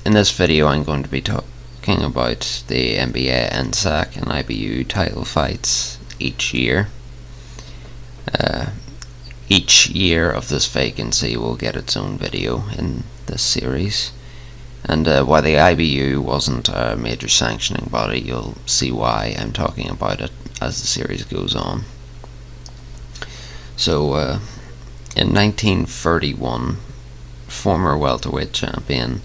in this video I'm going to be talking about the NBA, NYSAC and IBU title fights each year. Each year of this vacancy will get its own video in this series, and while the IBU wasn't a major sanctioning body, you'll see why I'm talking about it as the series goes on. So in 1931, former welterweight champion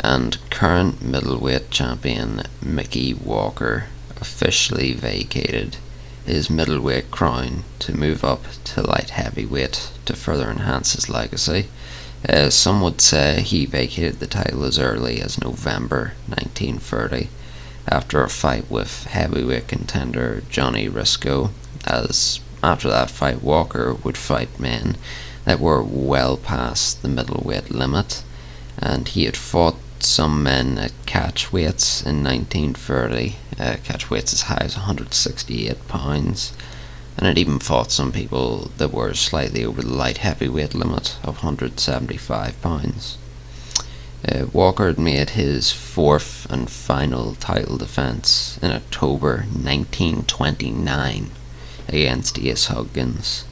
and current middleweight champion Mickey Walker officially vacated his middleweight crown to move up to light heavyweight to further enhance his legacy. Some would say he vacated the title as early as November 1930 after a fight with heavyweight contender Johnny Risco, as after that fight Walker would fight men that were well past the middleweight limit, and he had fought some men at catch weights in 1930, catch weights as high as 168 pounds, and it even fought some people that were slightly over the light heavyweight limit of 175 pounds. Walker had made his fourth and final title defense in October 1929 against Ace Huggins,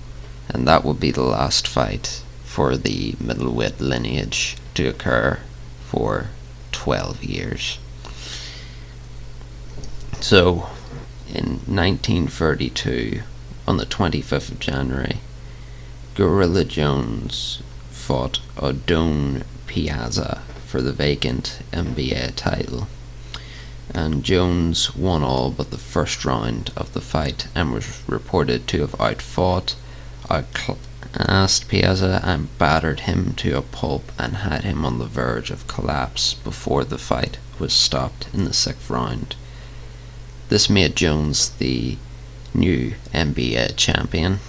and that would be the last fight for the middleweight lineage to occur for 12 years. So in 1932, on the 25th of January, Gorilla Jones fought Odone Piazza for the vacant NBA title, and Jones won all but the first round of the fight and was reported to have outfought, outclassed Piazza and battered him to a pulp and had him on the verge of collapse before the fight was stopped in the 6th round. This made Jones the new NBA champion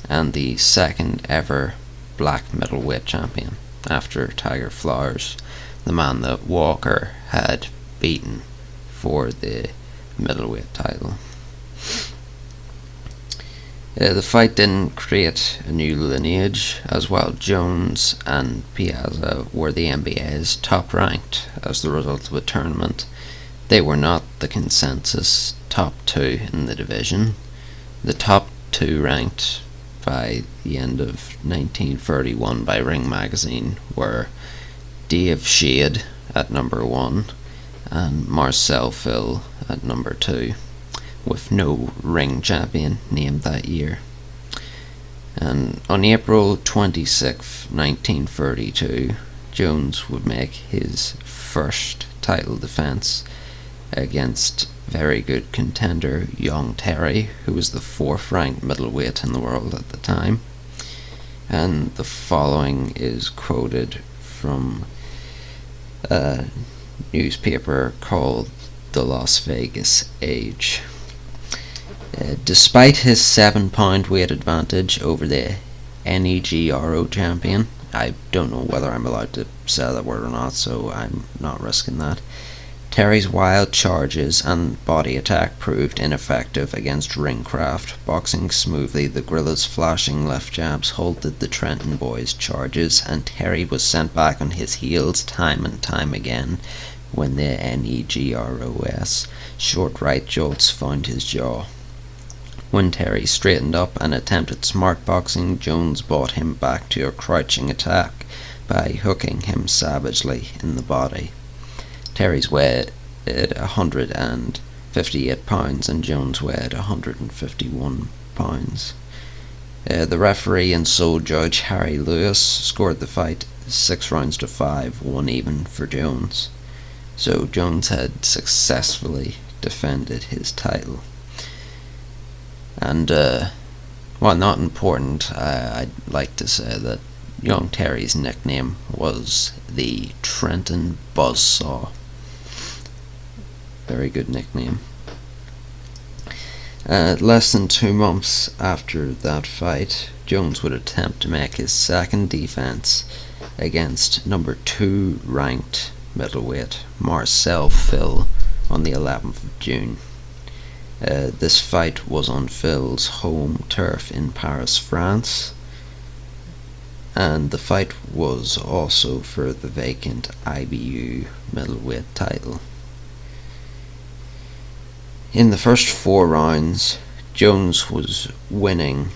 and the second ever black middleweight champion after Tiger Flowers, the man that Walker had beaten for the middleweight title. The fight didn't create a new lineage, as while Jones and Piazza were the NBA's top ranked as the result of a tournament, they were not the consensus top two in the division. The top two ranked by the end of 1931 by Ring Magazine were Dave Shade at number 1 and Marcel Phil at number 2, with no ring champion named that year. And on April 26, 1932, Jones would make his first title defense against very good contender Young Terry, who was the 4th ranked middleweight in the world at the time. And the following is quoted from a newspaper called the Las Vegas Age. Despite his 7-pound weight advantage over the NEGRO champion, I don't know whether I'm allowed to say that word or not, so I'm not risking that, Terry's wild charges and body attack proved ineffective against ringcraft. Boxing smoothly, the Gorilla's flashing left jabs halted the Trenton boys' charges, and Terry was sent back on his heels time and time again when the NEGROS short right jolts found his jaw. When Terry straightened up and attempted smart boxing, Jones brought him back to a crouching attack by hooking him savagely in the body. Terry's weighed 158 pounds and Jones weighed 151 pounds. The referee and sole judge Harry Lewis scored the fight 6 rounds to 5, 1 even for Jones. So Jones had successfully defended his title. And while not important, I'd like to say that Young Terry's nickname was the Trenton Buzzsaw. Very good nickname. Less than 2 months after that fight, Jones would attempt to make his second defense against number 2 ranked middleweight Marcel Phil on the 11th of June. This fight was on Phil's home turf in Paris, France, and the fight was also for the vacant IBU middleweight title. In the first 4 rounds, Jones was winning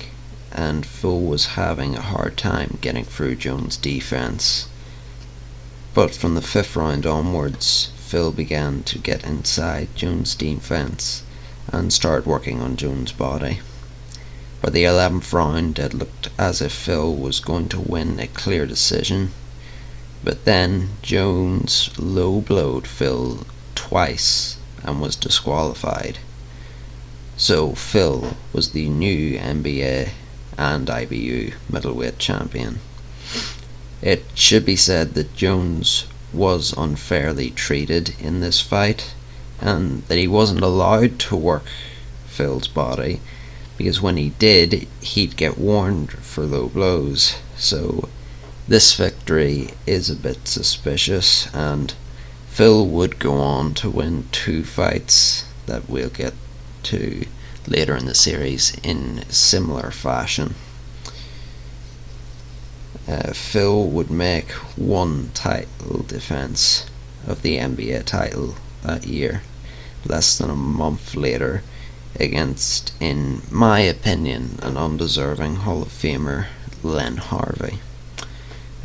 and Phil was having a hard time getting through Jones' defense. But from the 5th round onwards, Phil began to get inside Jones' defense and started working on Jones' body. By the 11th round, it looked as if Phil was going to win a clear decision, but then Jones low-blowed Phil twice and was disqualified. So Phil was the new NBA and IBU middleweight champion. It should be said that Jones was unfairly treated in this fight, and that he wasn't allowed to work Phil's body, because when he did, he'd get warned for low blows. So this victory is a bit suspicious, and Phil would go on to win 2 fights that we'll get to later in the series in similar fashion. Phil would make 1 title defense of the NBA title that year, less than a month later, against, in my opinion, an undeserving Hall of Famer, Harvey.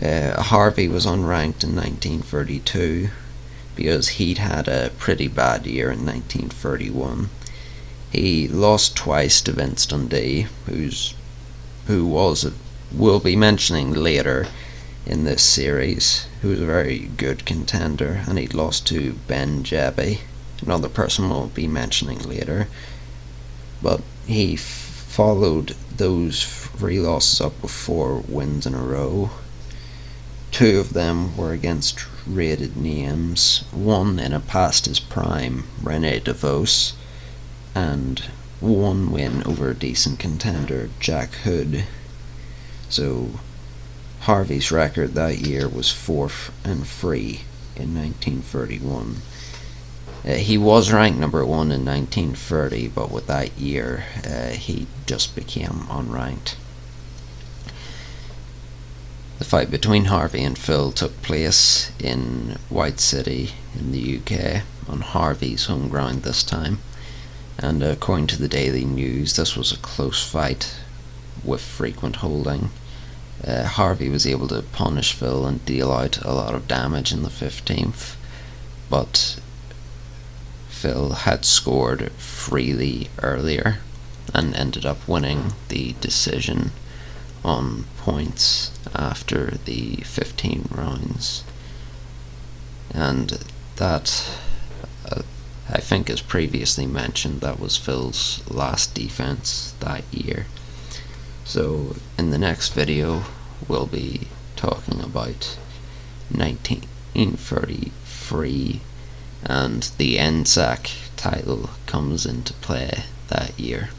Harvey was unranked in 1932 because he'd had a pretty bad year in 1931. He lost twice to Vince Dundee, we'll be mentioning later in this series, who was a very good contender, and he'd lost to Ben Jebby, another person we'll be mentioning later. But he followed those 3 losses up with 4 wins in a row. 2 of them were against rated names, one in a past his prime, Rene DeVos, and 1 win over a decent contender, Jack Hood. So Harvey's record that year was 4-3 in 1931. He was ranked number 1 in 1930, but with that year he just became unranked. The fight between Harvey and Phil took place in White City in the UK, on Harvey's home ground this time, and according to the Daily News, this was a close fight with frequent holding. Harvey was able to punish Phil and deal out a lot of damage in the 15th, but Phil had scored freely earlier and ended up winning the decision on points after the 15 rounds. And that, I think as previously mentioned, that was Phil's last defense that year. So in the next video we'll be talking about 1933, and the NYSAC title comes into play that year.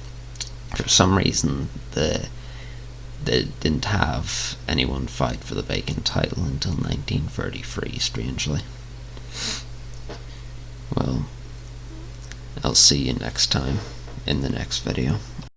For some reason they didn't have anyone fight for the vacant title until 1933, strangely. Well, I'll see you next time in the next video.